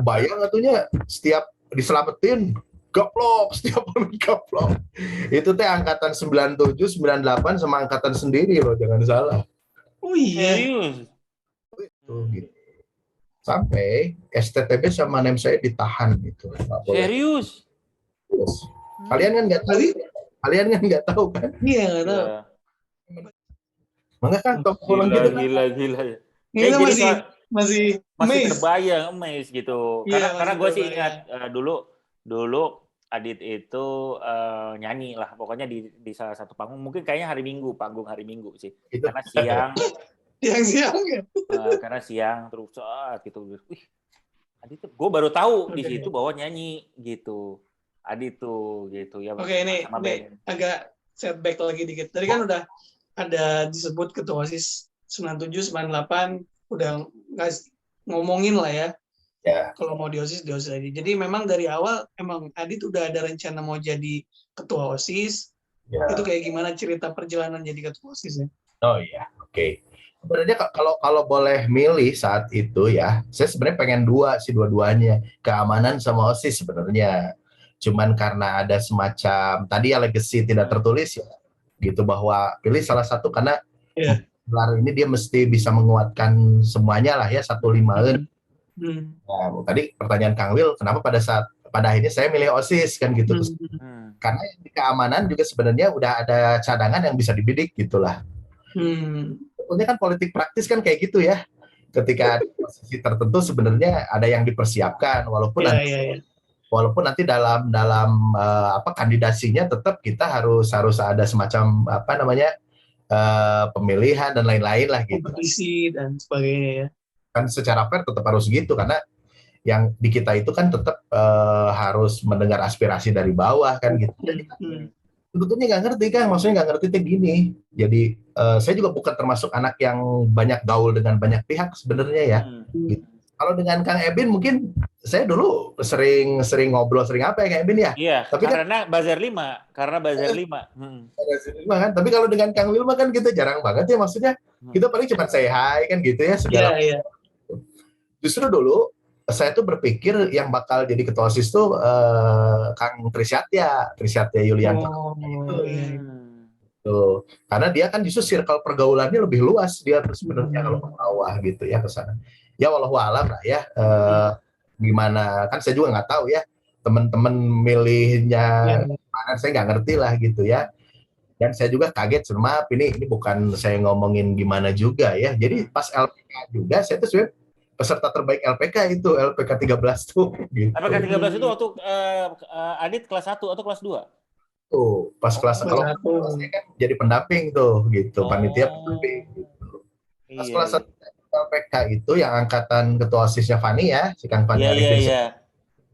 Bayang atunya setiap diselamatin gaplok, setiap orang gaplok. Itu teh angkatan 97, 98 sama angkatan sendiri loh, jangan salah. Oh iya. Serius? Tuh, gitu. Sampai STTB sama NEM saya ditahan gitu. Nggak boleh. Serius? Terus, kalian kan nggak tahu. Kalian kan nggak tahu kan? Iya nggak tahu. Ya. Makanya kan top pulang gitu kan. Gila. Kita jadi masih masih amazed. terbayang, amazed gitu. Iya, Karena masih gue sih terbayang. ingat dulu Adit itu nyanyi lah, pokoknya di salah satu panggung, mungkin kayaknya panggung hari Minggu sih. Itu. Karena siang, Siang ya. karena siang terus gitu. Wih, Adit tuh, gue baru tahu di Oke. situ bahwa nyanyi gitu. Adit tuh gitu ya. Oke, ini agak setback lagi dikit. Tadi kan udah ada disebut ketua OSIS 97, 98 udah ngomongin lah ya. Ya. Kalau mau di OSIS aja. Jadi memang dari awal emang Adit udah ada rencana mau jadi ketua OSIS. Ya. Itu kayak gimana cerita perjalanan jadi ketua OSIS ya? Oh iya, oke. Sebenarnya kalau boleh milih saat itu ya, saya sebenarnya pengen dua-duanya, keamanan sama OSIS sebenarnya. Cuman karena ada semacam tadi ya legacy tidak tertulis ya, gitu bahwa pilih salah satu karena gelar ini dia mesti bisa menguatkan semuanya lah ya 150. Nah, tadi pertanyaan Kang Wil, kenapa pada akhirnya saya milih OSIS kan gitu. Karena di keamanan juga sebenarnya udah ada cadangan yang bisa dibidik gitulah. Sebetulnya kan politik praktis kan kayak gitu ya. Ketika di posisi tertentu sebenarnya ada yang dipersiapkan walaupun nanti dalam kandidasinya tetap kita harus ada semacam pemilihan dan lain-lain lah gitu. Kompetisi dan sebagainya ya. Kan secara fair tetap harus gitu karena yang di kita itu kan tetap harus mendengar aspirasi dari bawah kan gitu. Sebetulnya nggak ngerti kan, maksudnya nggak ngerti tuh gini. Jadi saya juga bukan termasuk anak yang banyak gaul dengan banyak pihak sebenarnya ya. Gitu. Kalau dengan Kang Ebin mungkin saya dulu sering ngobrol apa ya Kang Ebin ya. Iya. Tapi karena Bazar 5, Bazar 5. Kan. Tapi kalau dengan Kang Wilma kan kita jarang banget ya, maksudnya kita paling cuma say hi kan gitu ya segala. Iya. Justru dulu saya tuh berpikir yang bakal jadi ketua OSIS tuh Kang Trisyatya Yulianto. Tuh. Karena dia kan justru circle pergaulannya lebih luas dia tuh sebenarnya kalau ke bawah gitu ya ke sana. Ya walau alam lah ya. Gimana kan saya juga nggak tahu ya teman-teman milihnya mana saya nggak ngerti lah gitu ya. Dan saya juga kaget, maaf ini bukan saya ngomongin gimana juga ya. Jadi pas LPK juga saya tuh sebenarnya peserta terbaik LPK itu, LPK 13 tuh. Gitu. LPK 13 itu waktu Adit kelas 1 atau kelas 2? Tuh, pas kelas kalau saya kan jadi pendamping tuh, gitu, panitia pendamping. Gitu. Pas kelas 1 LPK itu yang angkatan ketua OSISnya Fani ya, si Kang Fani Arifin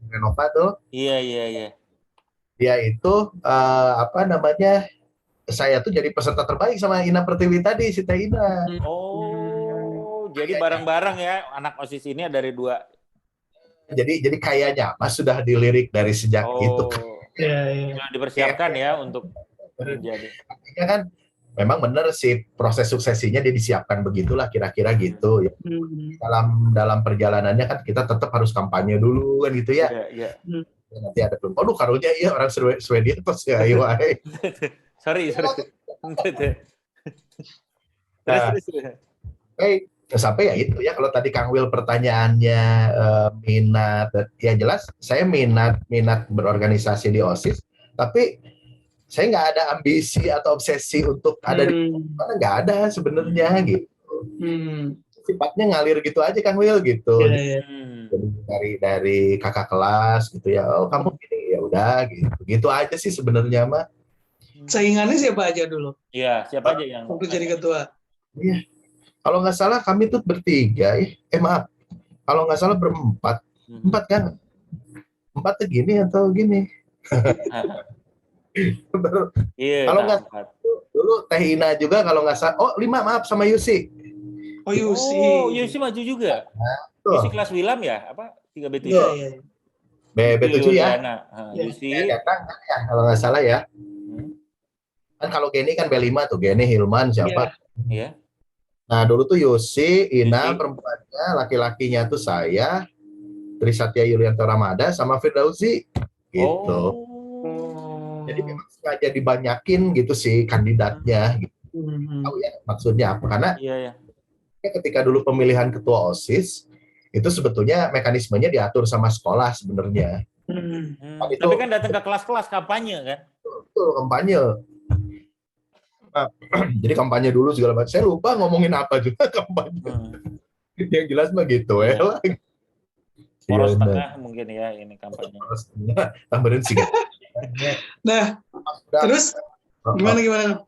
Renova tuh. Iya. Dia itu saya tuh jadi peserta terbaik sama Ina Pertiwi tadi, si Teh Ina. Jadi bareng-bareng ya anak OSIS ini dari 2. Jadi kayaknya Mas sudah dilirik dari sejak itu. Sudah dipersiapkan ya untuk menjadi. Artinya kan memang benar sih proses suksesinya dia disiapkan begitulah kira-kira gitu ya. Dalam perjalanannya kan kita tetap harus kampanye dulu kan gitu ya. Iya. Nanti ada belum. Karunya iya orang Swedia terus ya ayo. Sorry. Terus. Sampai ya itu ya kalau tadi Kang Wil pertanyaannya minat ya jelas saya minat berorganisasi di OSIS tapi saya nggak ada ambisi atau obsesi untuk ada di mana, nggak ada sebenarnya gitu. Sifatnya ngalir gitu aja Kang Wil gitu. Jadi dari kakak kelas gitu ya, oh kamu gini ya udah gitu aja sih sebenarnya mah. Saingannya siapa aja dulu? Iya, siapa aja yang waktu jadi ketua? Iya. Kalau nggak salah kami tuh bertiga, kalau nggak salah berempat, 4 kan? 4 tuh gini atau gini? Kalau nggak dulu Teh Ina juga kalau nggak salah, 5 maaf sama Yusi. Yusi maju juga. Yusi kelas Wilam ya? Apa 3B7? Iya. B7 ya. Yusi datang kan ya kalau nggak salah ya. Kan kalau Geni kan B5 tuh, Geni, Hilman siapa? Iya. Nah dulu tuh Yusi, Ina perempuannya, laki-lakinya tuh saya, Trisatya Yulianto Ramada sama Firdausi gitu. Oh. Jadi memang sengaja dibanyakin gitu sih kandidatnya. Gitu. Tahu ya maksudnya apa? Karena Iya, ya. ketika dulu pemilihan ketua OSIS itu sebetulnya mekanismenya diatur sama sekolah sebenarnya. Itu Tapi kan datang ke kelas-kelas kampanye kan? betul kampanye. Nah, jadi kampanye dulu segala macam. Saya lupa ngomongin apa juga kampanye. Yang jelas mah gitu ya. Poros tengah mungkin ya ini kampanye. Poros tengah, tambahin sih. Nah, terus gimana?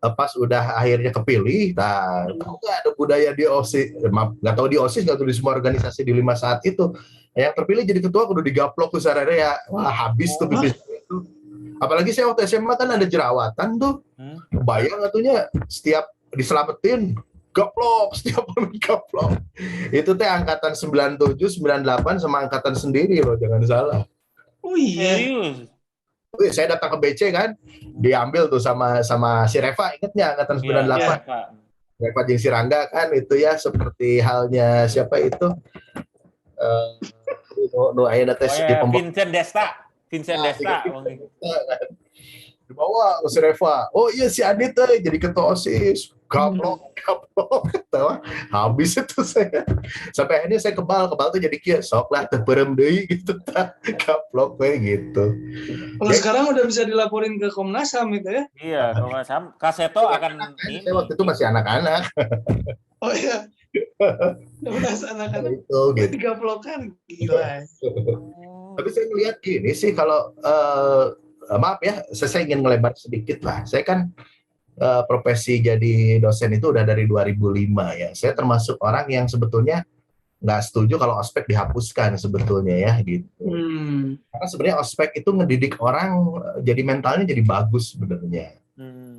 Pas udah akhirnya kepilih, nah nggak ada budaya di OSIS, nggak tahu di OSIS, nggak tahu di semua organisasi di 5 saat itu. Yang terpilih jadi ketua kudu digaplok ke ya, wah habis tuh itu. Apalagi saya waktu SMA kan ada jerawatan tuh, bayang atunya setiap diselamatin gaplok, setiap orang gaplok. Itu teh angkatan 97, 98 sama angkatan sendiri loh, jangan salah. Oh iya. Serius? Saya datang ke BC kan, diambil tuh sama si Reva, ingetnya angkatan 98. Iya, Reva jeung si Rangga kan itu ya seperti halnya siapa itu ayeuna teh di Vincent Desta. Dibawa si Reva. Oh iya si Adit jadi ketua OSIS. Gaplok. Habis itu saya. Sampai akhirnya saya kebal tuh jadi kia sok lah teupeurem deui gitu tah. Gaplok we gitu. Kalau sekarang udah bisa dilaporin ke Komnas HAM itu ya? Iya, Komnas HAM. Kaseto akan ini. Saya waktu itu masih anak-anak. Oh iya. Udah anak-anak. Itu gitu. Gaplokan gila. Tapi saya melihat gini sih kalau maaf ya, saya ingin ngelebar sedikit lah. Saya kan profesi jadi dosen itu udah dari 2005 ya. Saya termasuk orang yang sebetulnya nggak setuju kalau ospek dihapuskan sebetulnya ya gitu. Karena sebenarnya ospek itu ngedidik orang jadi mentalnya jadi bagus sebenarnya.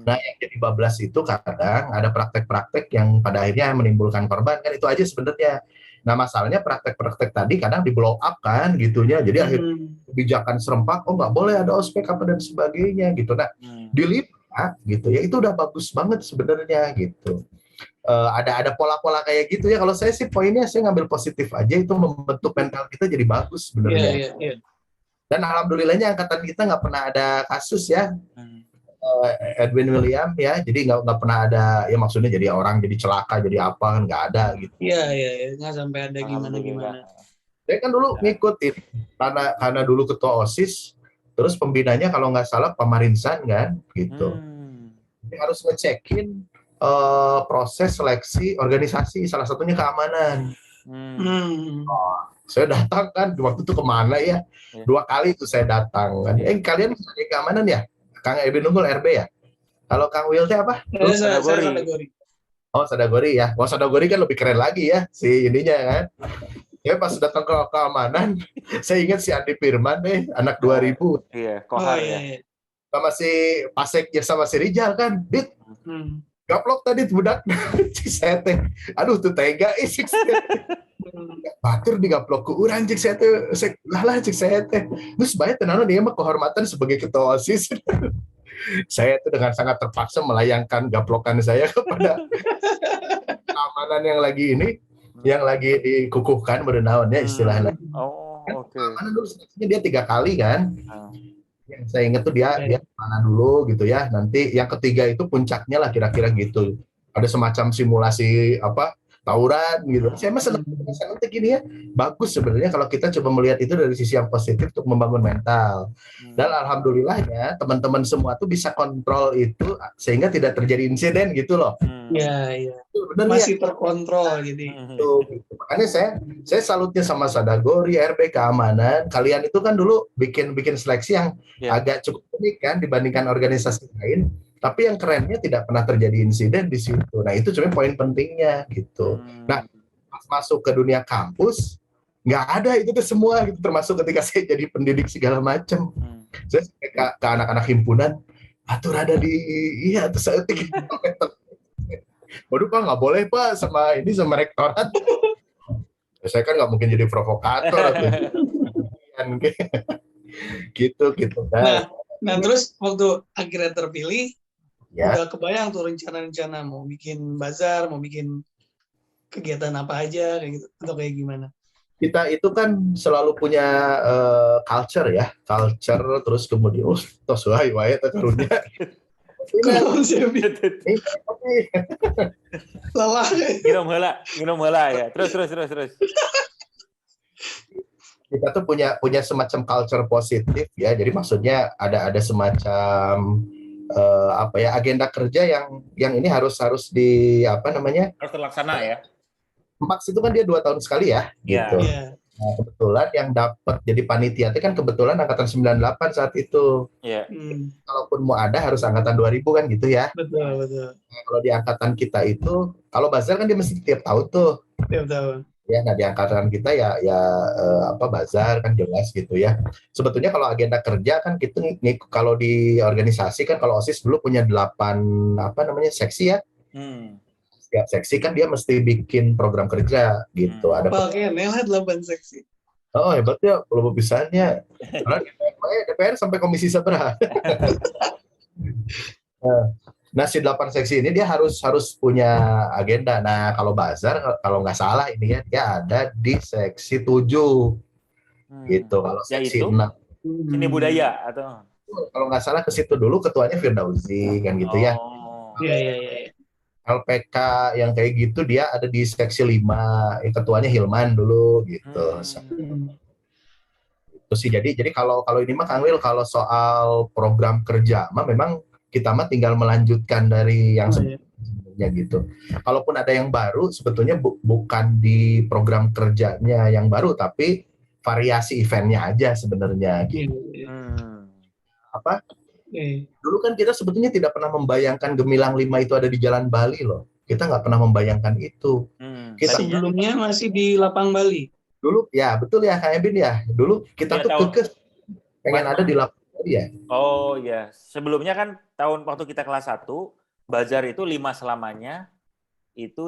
Nah yang jadi bablas itu kadang ada praktek-praktek yang pada akhirnya menimbulkan korban kan itu aja sebenarnya. Nah masalahnya praktek-praktek tadi kadang di blow up kan gitunya. Jadi akhirnya kebijakan serempak, oh nggak boleh ada ospek apa dan sebagainya gitu. Nah dilipat gitu ya itu udah bagus banget sebenarnya gitu. Ada pola-pola kayak gitu ya. Kalau saya sih poinnya saya ngambil positif aja itu membentuk mental kita jadi bagus sebenarnya. Iya. Dan alhamdulillahnya angkatan kita nggak pernah ada kasus ya. Edwin William ya, jadi nggak pernah ada ya maksudnya jadi orang jadi celaka jadi apa kan nggak ada gitu. Iya nggak sampai ada gimana. Saya kan dulu ngikutin karena dulu ketua OSIS, terus pembinanya kalau nggak salah Pamarinsan kan gitu. Jadi harus ngecekin proses seleksi organisasi salah satunya keamanan. Saya datang kan waktu itu kemana ya 2 kali itu saya datang kan. Kalian sebagai keamanan ya? Kang Edwin Unggul RB ya? Kalau Kang Will teh apa? Sadagori. Oh, Sadagori ya. Wah, Sadagori kan lebih keren lagi ya si ininya kan. Ya pas datang ke keamanan, saya ingat si Andi Firman anak 2000. Iya, Kohar ya. Sama si Pasek ya sama si Rijal kan. Dit. Gaplok tadi budak cik saya teh. Aduh tuh tega cik saya. Batur digaplok ku urang cik saya teh. Lah cik saya teh. Terus bae tenanan dia mah kehormatan sebagai ketua OSIS. Saya itu dengan sangat terpaksa melayangkan gaplokan saya kepada keamanan yang lagi dikukuhkan berenawannya istilahnya. Oh, oke. Keamanan dulu sebenarnya dia 3 kali kan. Yang saya ingat tuh dia mana dulu gitu ya. Nanti yang ketiga itu puncaknya lah kira-kira gitu. Ada semacam simulasi tawuran gitu. Saya mah senang gini ya. Bagus sebenarnya kalau kita coba melihat itu dari sisi yang positif untuk membangun mental. Dan alhamdulillahnya teman-teman semua tuh bisa kontrol itu sehingga tidak terjadi insiden gitu loh. Iya. Benar masih terkontrol gitu. Makanya saya salutnya sama Sadagori, RB keamanan. Kalian itu kan dulu bikin seleksi yang agak cukup unik kan dibandingkan organisasi lain. Tapi yang kerennya tidak pernah terjadi insiden di situ. Nah itu sebenarnya poin pentingnya gitu. Nah pas masuk ke dunia kampus nggak ada itu tuh semua gitu. Termasuk ketika saya jadi pendidik segala macam. Saya ke anak-anak himpunan, atur ada di terus saya waduh Pak nggak boleh Pak sama rektorat. Saya kan nggak mungkin jadi provokator gitu kan. Nah terus waktu akhirnya terpilih udah kebayang tuh rencana-rencana mau bikin bazar, mau bikin kegiatan apa aja kayak gitu atau kayak gimana? kita itu kan selalu punya culture ya, culture terus kemudian tos wae teh karunya. Kunaon sih Bi? Ini tapi Lelah. Nginom heula ya. Terus. kita tuh punya semacam culture positif ya. Jadi maksudnya ada semacam apa ya agenda kerja yang ini harus di apa namanya? Harus terlaksana ya. Max itu kan dia 2 tahun sekali ya, Ya. gitu. Iya. Nah, kebetulan yang dapat jadi panitia itu kan kebetulan angkatan 98 saat itu. Iya. Kalaupun mau ada harus angkatan 2000 kan gitu ya. Betul. Nah, kalau di angkatan kita itu, kalau bazar kan dia mesti tiap tahun tuh. Tiap tahun. Ya, nah di angkatan kita ya apa bazar kan jelas gitu ya. Sebetulnya kalau agenda kerja kan kita kalau di organisasi kan kalau OSIS dulu punya 8 apa namanya seksi ya. Setiap seksi kan dia mesti bikin program kerja gitu. Ada Pakai nelah 8 seksi. oh hebat ya kalau pisannya. Karena DPR sampai komisi seberapa. Nah, si 8 seksi ini dia harus punya agenda. Nah, kalau bazar kalau nggak salah ini ya dia ada di seksi 7. Gitu. Kalau seksi 6 seni budaya atau kalau nggak salah ke situ dulu ketuanya Firdausi kan gitu ya. Iya. LPK yang kayak gitu dia ada di seksi 5. Ketuanya Hilman dulu gitu. Terus sih jadi kalau ini mah Kang Wil kalau soal program kerja mah memang kita mah tinggal melanjutkan dari yang sebelumnya gitu. Kalaupun ada yang baru sebetulnya bukan di program kerjanya yang baru tapi variasi eventnya aja sebenarnya gitu. Apa? Dulu kan kita sebetulnya tidak pernah membayangkan Gemilang 5 itu ada di Jalan Bali loh. Kita nggak pernah membayangkan itu. Kita sebelumnya masih di Lapang Bali. Dulu ya betul ya Kak Ebin ya. Dulu kita tuh kekeh pengen ada di Lapang Bali ya. Oh ya, sebelumnya kan tahun waktu kita kelas 1, bazar itu 5 selamanya itu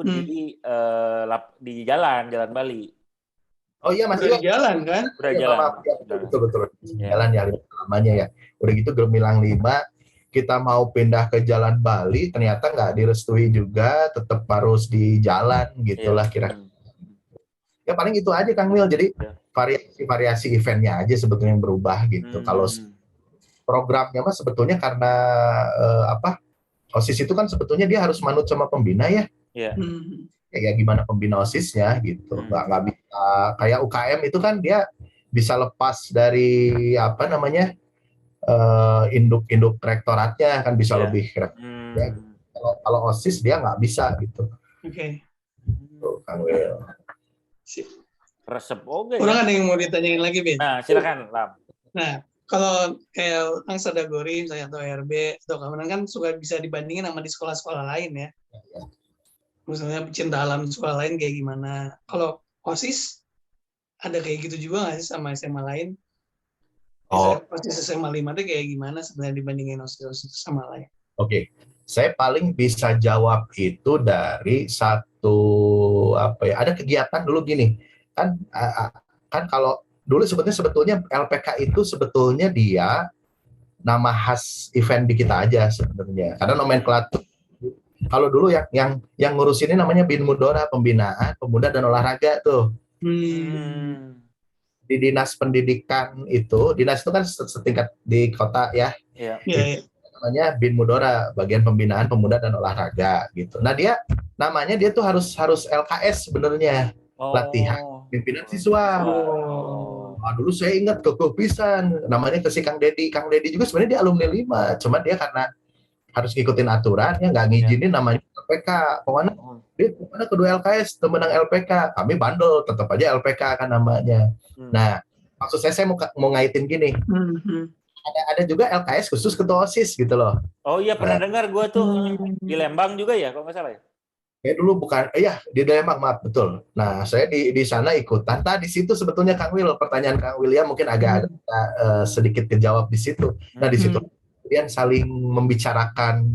di jalan Bali. Oh iya masih di jalan kan? Udah jalan. Betul. Jalan ya 5 selamanya ya. Udah gitu Gemilang 5 kita mau pindah ke Jalan Bali ternyata nggak direstui juga, tetap harus di jalan gitulah kira-kira. Ya paling itu aja Kang Wil. Jadi variasi eventnya aja sebetulnya yang berubah gitu. Kalau programnya mah sebetulnya karena OSIS itu kan sebetulnya dia harus manut sama pembina ya. Iya. Ya gimana pembina OSISnya gitu. Nggak bisa kayak UKM itu kan dia bisa lepas dari apa namanya induk rektoratnya kan bisa lebih ya. Kalau OSIS dia nggak bisa gitu. Oke. Tuh, Kang Wil. Resep oke. Kurang ada yang mau ditanyain lagi, Bin? Nah, silakan, Lam. Nah, kalau kayak Kang Sadagori misalnya atau RB atau keamanan kan suka bisa dibandingin sama di sekolah-sekolah lain ya. Misalnya pecinta alam sekolah lain kayak gimana. Kalau OSIS ada kayak gitu juga nggak sih sama SMA lain? OSIS SMA 5 itu kayak gimana sebenarnya dibandingin OSIS sama lain? Oke. Saya paling bisa jawab itu dari satu ada kegiatan dulu gini. Kan kalau dulu sebetulnya LPK itu sebetulnya dia nama khas event di kita aja sebenarnya. Karena nomenklatur kalau dulu yang ngurus ini namanya Bin Mudora, Pembinaan Pemuda dan Olahraga tuh. Di dinas pendidikan itu, dinas itu kan setingkat di kota ya. Iya. Namanya Bin Mudora, bagian pembinaan pemuda dan olahraga gitu. Nah namanya dia tuh harus LKS sebenarnya, latihan pimpinan siswa. Nah, dulu saya ingat kekeh pisan, namanya ke si Kang Dedi juga sebenarnya dia alumni 5, cuma dia karena harus ngikutin aturan ya nggak ngizinin namanya LPK. Pokoknya dia kedua LKS temenang LPK, kami bandel tetap aja LPK kan namanya. Nah maksud saya mau ngaitin gini. Ada juga LKS khusus ketua OSIS gitu loh. Oh iya pernah dengar gue tuh di Lembang juga ya kalau nggak salah ya. Ya dulu bukan, di Lembang maaf betul. Nah saya di sana ikutan. Di situ sebetulnya Kang Wil pertanyaan Kang William mungkin agak sedikit kejawab di situ. Nah di situ kemudian saling membicarakan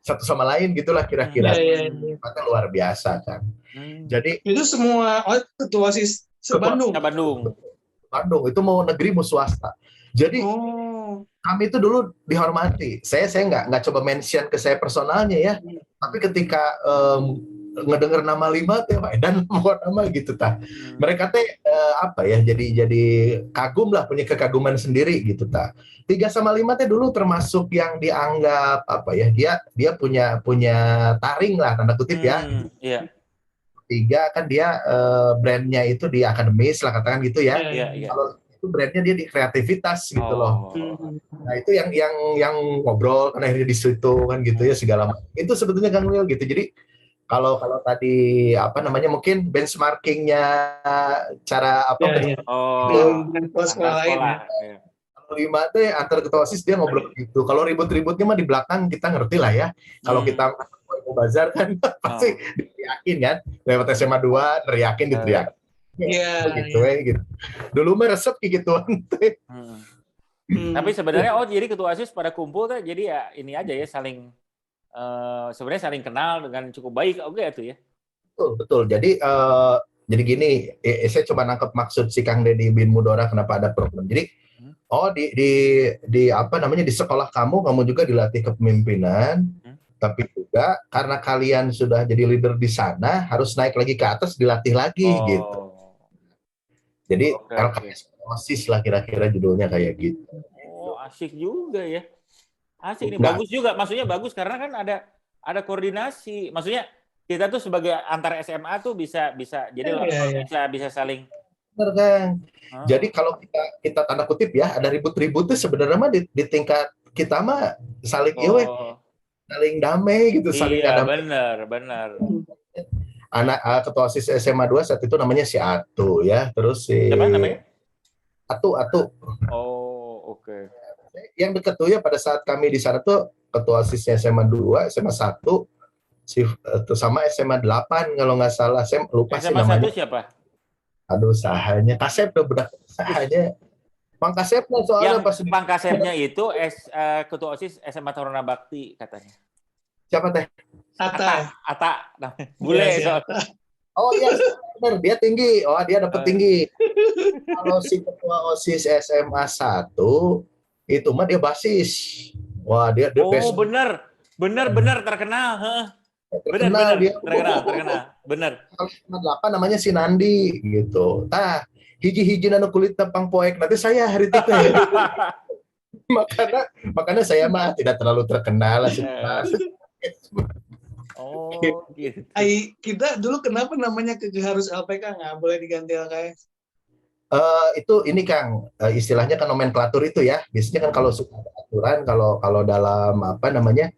satu sama lain gitulah kira-kira. Itu luar biasa kan. Jadi itu semua ketua OSIS se-Bandung. Bandung itu mau negeri mau swasta. Jadi kami itu dulu dihormati. Saya nggak coba mention ke saya personalnya ya. Tapi ketika ngedenger nama 5 teh Pak Edan mau nama gitu tah. Mereka teh apa ya jadi kagum lah, punya kekaguman sendiri gitu tah. 3 sama 5 teh dulu termasuk yang dianggap apa ya, dia punya taring lah tanda kutip ya. Iya. 3 kan dia brandnya itu di akademis lah katakan gitu ya. Iya. Kalau itu brandnya dia di kreativitas gitu loh. Nah itu yang ngobrol kan akhirnya di situ kan gitu ya segala macam. Itu sebetulnya Kang Will gitu. Jadi kalau tadi apa namanya mungkin benchmarkingnya cara apa sekolah lain ya. Kalau 5 teh antar ketua OSIS dia ngobrol gitu. Kalau ribut-ributnya mah di belakang kita ngerti lah ya. Kalau kita mau bazar kan pasti diteriakin kan. Lewat SMA 2 teriakin diteriakin. Gitu. Dulu mah resep gituan teh. Tapi sebenarnya jadi ketua OSIS pada kumpul tuh jadi ya ini aja ya saling sebenarnya saling kenal dengan cukup baik itu ya. Betul. Jadi gini, saya coba nangkep maksud si Kang Deddy bin Mudora kenapa ada program. Jadi di apa namanya di sekolah kamu juga dilatih kepemimpinan, tapi juga karena kalian sudah jadi leader di sana harus naik lagi ke atas dilatih lagi gitu. Jadi LKS OSIS lah kira-kira judulnya kayak gitu. Asik juga ya. Asik ini bagus juga. Maksudnya bagus karena kan ada koordinasi. Maksudnya kita tuh sebagai antar SMA tuh bisa jadi bisa saling. Benar Kang. Jadi kalau kita tanda kutip ya ada ribut-ribut tuh sebenarnya mah di tingkat kita mah saling saling damai gitu, saling ada. Benar. Anak ketua OSIS SMA 2 saat itu namanya si Atu ya, terus si siapa namanya? Atu. Oke. Yang deket tuh ya pada saat kami di sana tuh ketua OSIS SMA 2, SMA 1 sama SMA 8 kalau nggak salah, saya lupa sih namanya. SMA 1 siapa? Aduh, sahanya Kasep tuh bedak sahanya. Mang Kasepnya soalnya pas Mang Kasepnya itu ketua OSIS SMA Taruna Bakti katanya. Siapa teh? Ata bule soalnya. Oh iya, benar dia tinggi. Oh, dia dapat tinggi. Kalau si ketua OSIS SMA 1 itu mah dia basis. Wah, dia benar terkenal, Benar. Benar. Kalau 8 namanya si Nandi gitu. Hiji-hiji nanu kulit tepang poek nanti saya hari itu teh. makanya saya mah tidak terlalu terkenal lah. Gitu. Kita dulu kenapa namanya harus LPK nggak boleh diganti LKS? Itu ini Kang, istilahnya kan nomenklatur itu ya. Biasanya kan kalau suka aturan kalau dalam apa namanya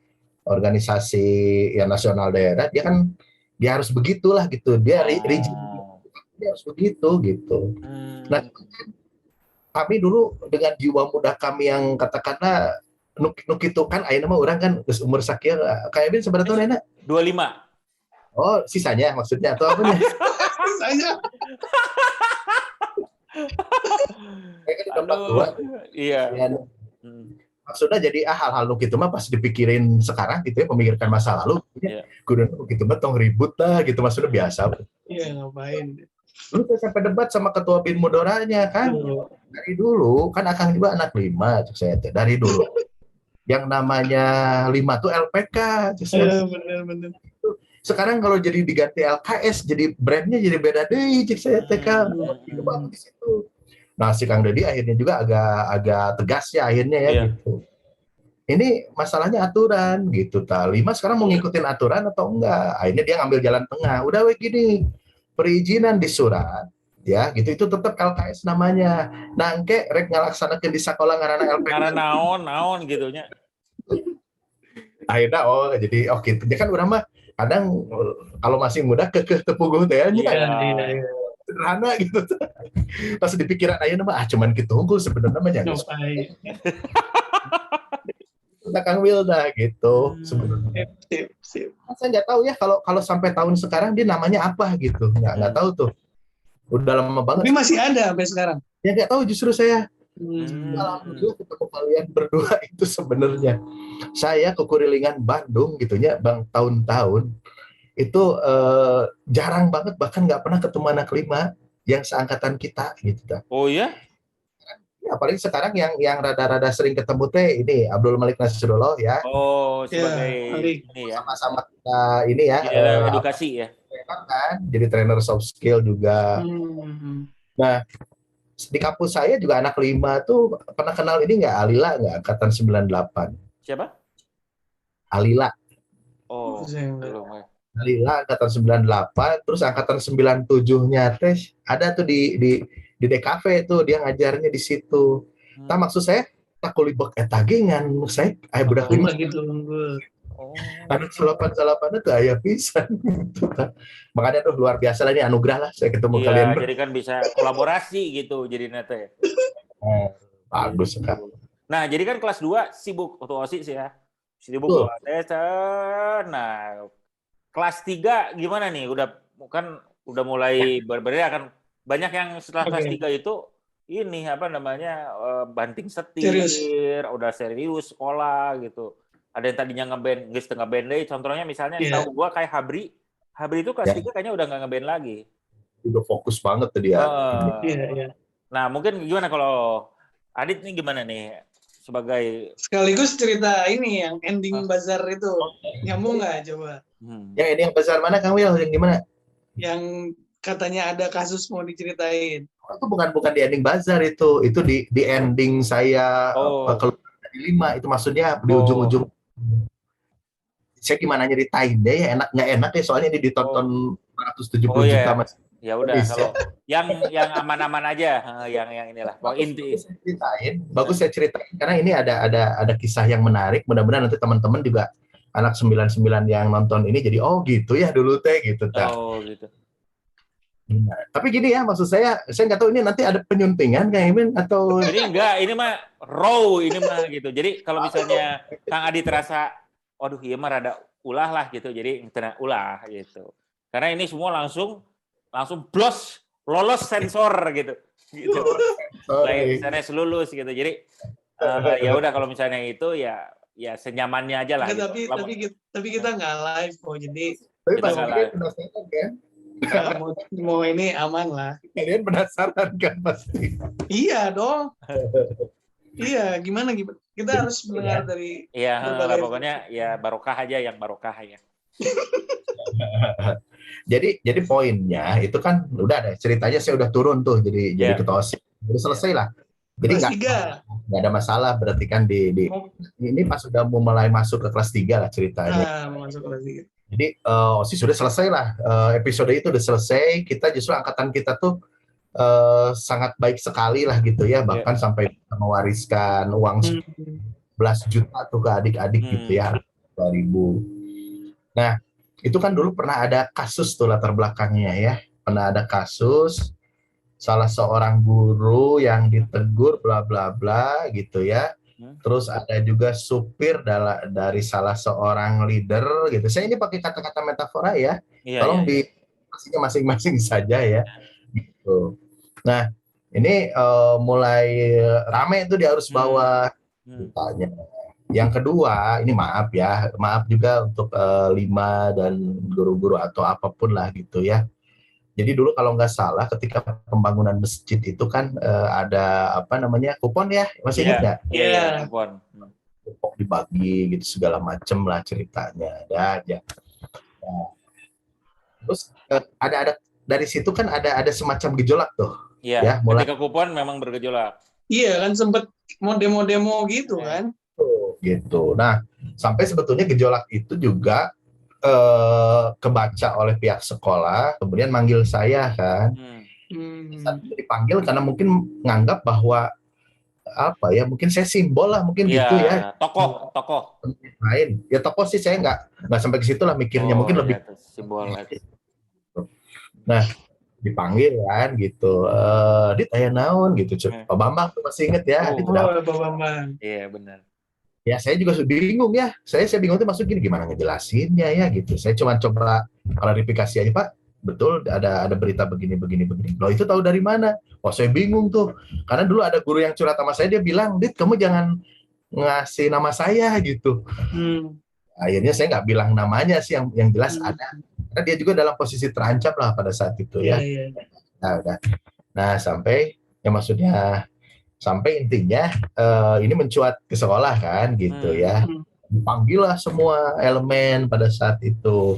organisasi yang nasional daerah dia harus begitulah gitu, dia rigid, dia harus begitu gitu. Nah kami dulu dengan jiwa muda kami yang katakanlah nuk itu kan ayeuna mah orang kan umur sakieu kayak bin seberapa tahun enak 25. Oh sisanya maksudnya atau apa nih? Sisanya iya. Maksudnya jadi hal-hal nuk itu mah pas dipikirin sekarang gitu ya, memikirkan masa lalu kudu gitu mah tong ribut lah gitu, maksudnya biasa. Iya ngapain. Lu sampai debat sama ketua bin Mudoranya kan. Dari dulu kan Akang juga anak 5 saya dari dulu. Yang namanya 5 tuh LPK. Bener. Sekarang kalau jadi diganti LKS jadi brandnya jadi beda deh cek saya TK. Di situ. Nah, si Kang Deddy akhirnya juga agak tegas ya akhirnya ya gitu. Ini masalahnya aturan gitu. 5 sekarang mau ngikutin aturan atau enggak? Akhirnya dia ngambil jalan tengah. Udah gini, perizinan di surat ya gitu itu tetap LKS namanya. Nah, engke rek ngalaksanakeun di sakola ngaranna LPK. Ngaranna naon gitunya. Akhirnya jadi gitu. Dia kan urang mah kadang kalau masih muda kekeh tepuguh teh sederhana gitu. Pas dipikiran ayeuna mah cuman kitu unggul sebenarnya mah jangan. Kita Kang Wilda gitu sebenarnya. Sip. Saya nggak tahu ya kalau sampai tahun sekarang dia namanya apa gitu. Nggak tahu tuh. Udah lama banget. Tapi masih ada sampai sekarang. Ya nggak tahu justru saya. Alhamdulillah ketemu kalian berdua itu sebenarnya. Saya ke Kurilingan Bandung gitunya Bang tahun-tahun. Itu jarang banget bahkan nggak pernah ketemu anak 5 yang seangkatan kita gitu. Oh ya? Apalagi sekarang yang rada-rada sering ketemu teh ini Abdul Malik Nasrullah ya. Oh, sebagai Malik. ini ya. Sama-sama kita ini ya Di dalam edukasi ya. kan jadi trainer soft skill juga. Nah, di kampus saya juga anak 5 tuh pernah kenal ini nggak Alila nggak angkatan 98. Siapa? Alila. Oh, belum ya. Alila angkatan 98, terus angkatan 97-nya teh ada tuh di DKV tuh dia ngajarnya di situ. Nah, maksud saya tak kulibek eta ge ngan saya aya budak lima gitu unggul. anak 88 itu aya pisan gitu. Makanya tuh luar biasa lah ini anugerah lah saya ketemu kalian. Iya, jadi kan bisa kolaborasi gitu jadi nete. Bagus kan. Nah, jadi kan kelas 2 sibuk waktu OSIS ya. Sibuk OSIS. Nah, kelas 3 gimana nih? Udah mulai berbeda kan banyak yang setelah kelas 3 itu ini apa namanya banting setir, udah serius sekolah gitu. Ada yang tadinya ngeband, geus tengah band deh. Contohnya misalnya tahu gua kayak Habri itu kelas 3 kayaknya udah nggak ngeband lagi. Udah fokus banget tuh dia. Nah, mungkin gimana kalau Adit nih gimana nih sebagai sekaligus cerita ini yang ending bazar itu nyambung nggak coba? Yang ini yang besar mana Kang Wil? Yang gimana? Yang katanya ada kasus mau diceritain. Itu bukan di ending bazar itu di ending saya keluar dari 5 itu maksudnya di ujung-ujung. Saya gimana nyeritain deh ya enak nggak enak ya soalnya ini ditonton 170 juta Mas. Ya udah kalau yang aman-aman aja yang inilah inti bagus saya ceritain karena ini ada kisah yang menarik mudah-mudahan nanti teman-teman juga anak 99 yang nonton ini jadi oh gitu ya dulu teh gitu gitu. Nah, tapi gini ya maksud saya nggak tahu ini nanti ada penyuntingan Kang Imin atau ini enggak ini mah raw ini mah gitu jadi kalau misalnya Kang Adi terasa waduh iya mah rada ulah lah gitu jadi internet ulah gitu karena ini semua langsung lolos sensor gitu misalnya lulus gitu jadi ya udah kalau misalnya itu ya senyamannya aja lah gitu. tapi kita nggak live kok jadi kita nggak live kan mau ini aman lah kalian penasaran kan pasti iya dong iya gimana kita harus mendengar dari pokoknya ya barokah aja yang barokah ya. Jadi poinnya itu kan udah ada ceritanya saya udah turun tuh jadi ketua OSIS udah selesai lah jadi nggak ada masalah berarti kan di ini pas sudah mulai masuk ke kelas 3 lah ceritanya masuk kelas 3 jadi OSIS sudah selesai lah episode itu udah selesai kita justru angkatan kita tuh sangat baik sekali lah gitu ya bahkan sampai mewariskan uang 11 juta tuh ke adik-adik gitu ya 2000. Nah itu kan dulu pernah ada kasus tuh latar belakangnya ya pernah ada kasus salah seorang guru yang ditegur bla bla bla gitu ya terus ada juga supir dari salah seorang leader gitu saya ini pakai kata-kata metafora ya tolong di masing-masing saja ya gitu. Nah ini mulai rame itu di arus bawah ditanya. Yang kedua, ini maaf juga untuk 5 dan guru-guru atau apapun lah gitu ya. Jadi dulu kalau nggak salah ketika pembangunan masjid itu kan ada apa namanya kupon ya, masih ingat nggak? Iya, kupon. Kupon dibagi gitu segala macem lah ceritanya ada aja. Nah, terus ada dari situ kan ada semacam gejolak tuh. Iya. Mulai ketika kupon memang bergejolak. Iya kan sempet mau demo-demo gitu kan. Gitu. Nah, sampai sebetulnya gejolak itu juga kebaca oleh pihak sekolah, kemudian manggil saya kan. Dipanggil karena mungkin nganggap bahwa apa ya, mungkin saya simbol lah, mungkin gitu ya. Tokoh lain. Ya tokoh sih saya nggak sampai ke situ lah mikirnya, mungkin lebih simbol. Nah, dipanggil kan gitu. Dit aya naon gitu. Pak Bambang tuh masih inget ya. Pak Bambang. Iya, benar. Ya saya juga bingung ya. Saya bingung tuh maksud gini gimana ngejelasinnya ya gitu. Saya cuma coba klarifikasi aja Pak. Betul ada berita begini. Loh itu tahu dari mana? Oh saya bingung tuh. Karena dulu ada guru yang curhat sama saya dia bilang, "Dit, kamu jangan ngasih nama saya gitu." Akhirnya saya nggak bilang namanya sih yang jelas ada. Karena dia juga dalam posisi terancam lah pada saat itu ya. Iya. Nah sampai ya maksudnya Sampai intinya ini mencuat ke sekolah kan gitu ya. Dipanggil lah semua elemen pada saat itu.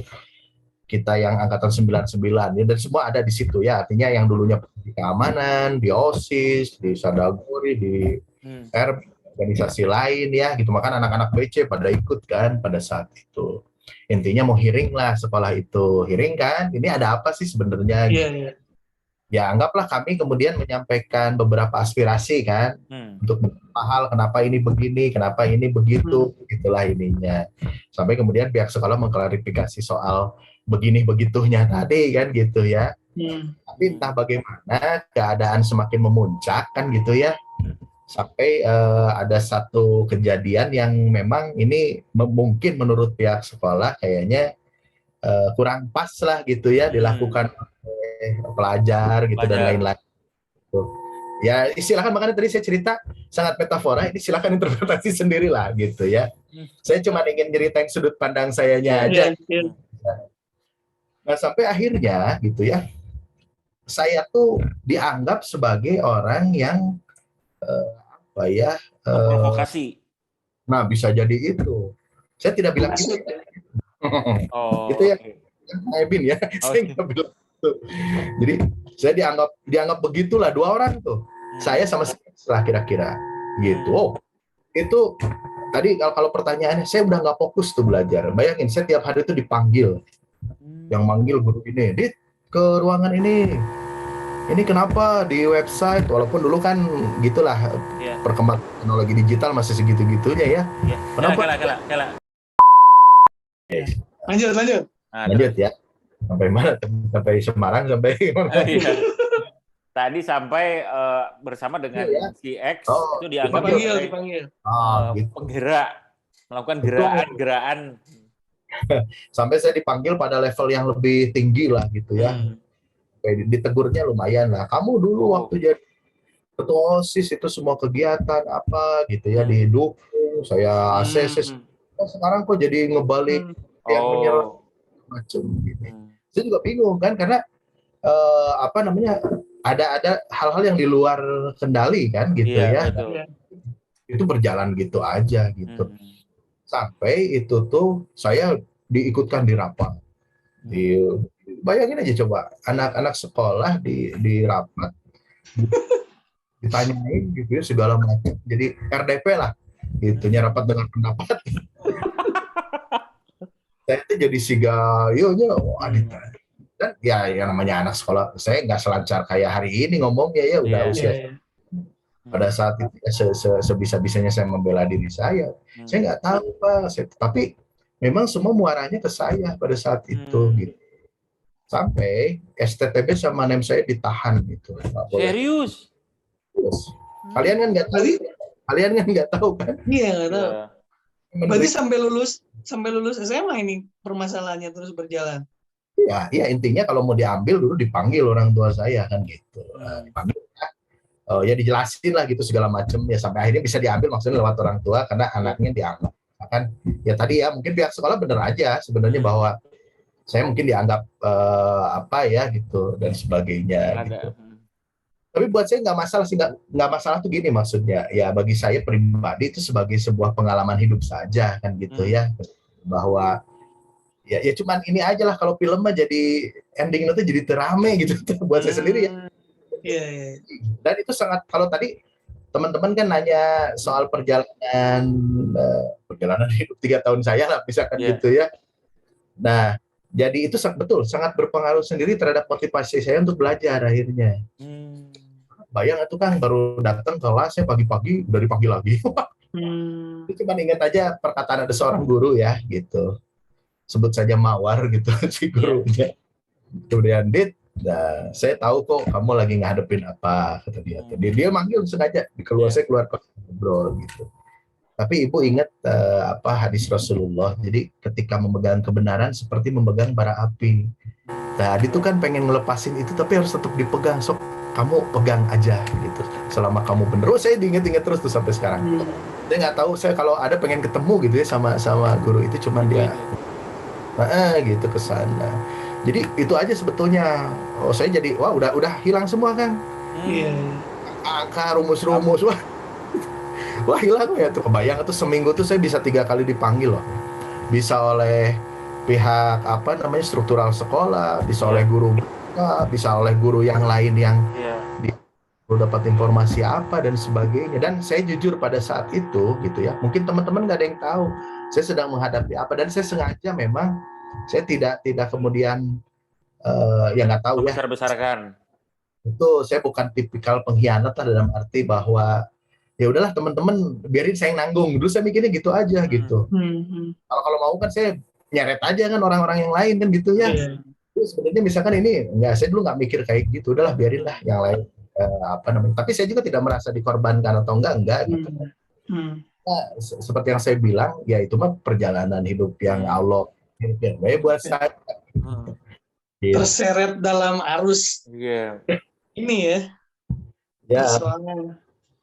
Kita yang angkatan 99 ya, dan semua ada di situ ya. Artinya yang dulunya di keamanan, di OSIS, di Sadaguri, di RB, organisasi lain ya gitu. Makanya anak-anak BC pada ikut kan pada saat itu. Intinya mau hearing lah sekolah itu. Hearing kan, ini ada apa sih sebenarnya? Iya. Ya anggaplah kami kemudian menyampaikan beberapa aspirasi kan untuk beberapa hal, kenapa ini begini, kenapa ini begitu, itulah ininya. Sampai kemudian pihak sekolah mengklarifikasi soal begini begitunya tadi kan gitu ya. Tapi entah bagaimana keadaan semakin memuncak kan gitu ya. Sampai ada satu kejadian yang memang ini mungkin menurut pihak sekolah kayaknya kurang pas lah gitu ya dilakukan pelajar gitu dan lain-lain. Ya silakan, makanya tadi saya cerita sangat metafora, ini silakan interpretasi sendiri lah gitu ya. Saya cuma ingin ceritain sudut pandang sayanya aja. Nah sampai akhirnya gitu ya, saya tuh dianggap sebagai orang yang provokasi. Nah bisa jadi itu. Saya tidak bilang itu. Itu ya, Ebin ya. Saya nggak bilang itu. Jadi saya dianggap begitulah dua orang tuh. Saya sama setelah kira-kira gitu. Oh, itu tadi kalau pertanyaannya, saya udah nggak fokus tuh belajar. Bayangin saya tiap hari itu dipanggil. Yang manggil guru ini, Dit, ke ruangan ini. Ini kenapa di website, walaupun dulu kan gitulah perkembangan teknologi digital masih segitu-gitunya ya. Kenapa? Lanjut. Lanjut ya. Sampai mana? Sampai Semarang, sampai mana? Tadi sampai bersama dengan si X itu dianggap dipanggil. Gitu. Penggerak, melakukan gerakan-gerakan. Sampai saya dipanggil pada level yang lebih tinggi lah gitu ya. Ditegurnya lumayan lah. Kamu dulu waktu jadi ketua OSIS itu semua kegiatan apa gitu ya didukung, saya ACC. Sekarang kok jadi ngebalik yang menyerang macam gitu. Saya juga bingung kan karena ada hal-hal yang di luar kendali kan gitu ya. Itu berjalan gitu aja gitu. Sampai itu tuh saya diikutkan di rapat. Bayangin aja coba anak-anak sekolah di rapat ditanyain gitu ya segala macam. Jadi RDP lah gitu, rapat dengan pendapat. Saya itu jadi sigayonya dan ya yang namanya anak sekolah, saya nggak selancar kayak hari ini ngomongnya ya udah usia. Pada saat itu sebisa-bisanya saya membela diri saya nggak tahu Pak, tapi memang semua muaranya ke saya pada saat itu gitu. Sampai STTB sama NEM saya ditahan gitu. Serius? Kalian kan nggak tahu kan? Iya nggak tahu. Berarti sampai lulus SMA ini permasalahannya terus berjalan. Ya intinya kalau mau diambil dulu dipanggil orang tua saya kan gitu. Dipanggil ya dijelasin lah gitu segala macam ya sampai akhirnya bisa diambil maksudnya lewat orang tua karena anaknya dianggap kan ya tadi ya mungkin pihak sekolah bener aja sebenarnya bahwa saya mungkin dianggap gitu dan sebagainya gitu. Tapi buat saya nggak masalah sih, nggak masalah tuh gini maksudnya ya bagi saya pribadi itu sebagai sebuah pengalaman hidup saja kan gitu ya bahwa ya cuman ini aja lah kalau film mah jadi endingnya tuh jadi terame gitu buat saya sendiri ya. Dan itu sangat kalau tadi teman-teman kan nanya soal perjalanan hidup 3 tahun saya lah misalkan gitu ya. Nah jadi itu sangat berpengaruh sendiri terhadap motivasi saya untuk belajar akhirnya. Bayang itu kan baru datang kelasnya pagi-pagi dari pagi lagi. Itu cuma ingat aja perkataan ada seorang guru ya gitu. Sebut saja Mawar gitu si gurunya. Kemudian Dit, nah, saya tahu kok kamu lagi ngadepin apa kata dia. Dia manggil sengaja saya keluar ngobrol gitu. Tapi ibu ingat hadis Rasulullah. Jadi ketika memegang kebenaran seperti memegang bara api. Nah, itu kan pengen ngelepasin itu tapi harus tetap dipegang. Sok kamu pegang aja gitu. Selama kamu bener. Saya diinget-inget terus tuh sampai sekarang. Saya nggak tahu saya kalau ada pengen ketemu gitu ya sama guru itu cuman dia gitu ke sana. Jadi itu aja sebetulnya. Saya jadi udah hilang semua kan. angka rumus-rumus. Wah hilang ya tuh, kebayang tuh seminggu tuh saya bisa 3 kali dipanggil loh. Bisa oleh pihak apa namanya struktural sekolah, bisa oleh guru, bisa oleh guru yang lain yang perlu dapat informasi apa dan sebagainya. Dan saya jujur pada saat itu gitu ya, mungkin teman-teman nggak ada yang tahu saya sedang menghadapi apa, dan saya sengaja memang saya tidak kemudian ya nggak tahu ya. Besar-besarkan. Itu saya bukan tipikal pengkhianat lah, dalam arti bahwa ya udahlah teman-teman biarin saya yang nanggung. Dulu saya mikirnya gitu aja gitu. Kalau mau kan saya nyeret aja kan orang-orang yang lain kan gitu ya. Sebenarnya misalkan ini enggak, saya dulu nggak mikir kayak gitu. Udahlah biarin lah yang lain apa namanya. Tapi saya juga tidak merasa dikorbankan atau enggak gitu. Nah, seperti yang saya bilang, ya itu mah perjalanan hidup yang Allah kirimkan buat saya. Terseret dalam arus ini ya. Ya.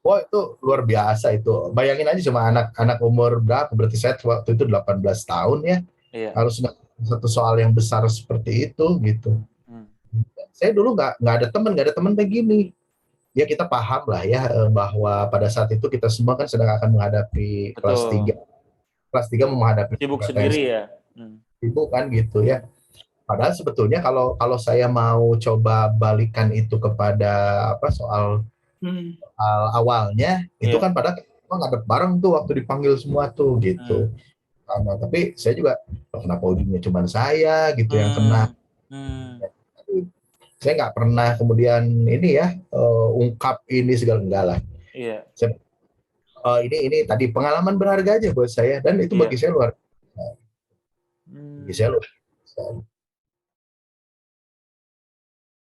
Wah itu luar biasa itu. Bayangin aja cuma anak umur berapa? Berarti saya waktu itu 18 tahun ya. Harus satu soal yang besar seperti itu gitu. Saya dulu nggak ada teman kayak gini. Ya kita paham lah ya bahwa pada saat itu kita semua kan sedang akan menghadapi kelas 3. Kelas 3 mau menghadapi sibuk sendiri ya. Sibuk kan gitu ya. Padahal sebetulnya kalau saya mau coba balikan itu kepada apa soal awalnya itu kan pada ngadep bareng tuh waktu dipanggil semua tuh gitu. Nah, tapi saya juga kenapa ujungnya cuma saya gitu yang kena. Saya nggak pernah kemudian ini ya ungkap ini segala enggak lah. Saya, ini tadi pengalaman berharga aja buat saya dan itu bagi saya luar biasa. Bagi saya luar biasa.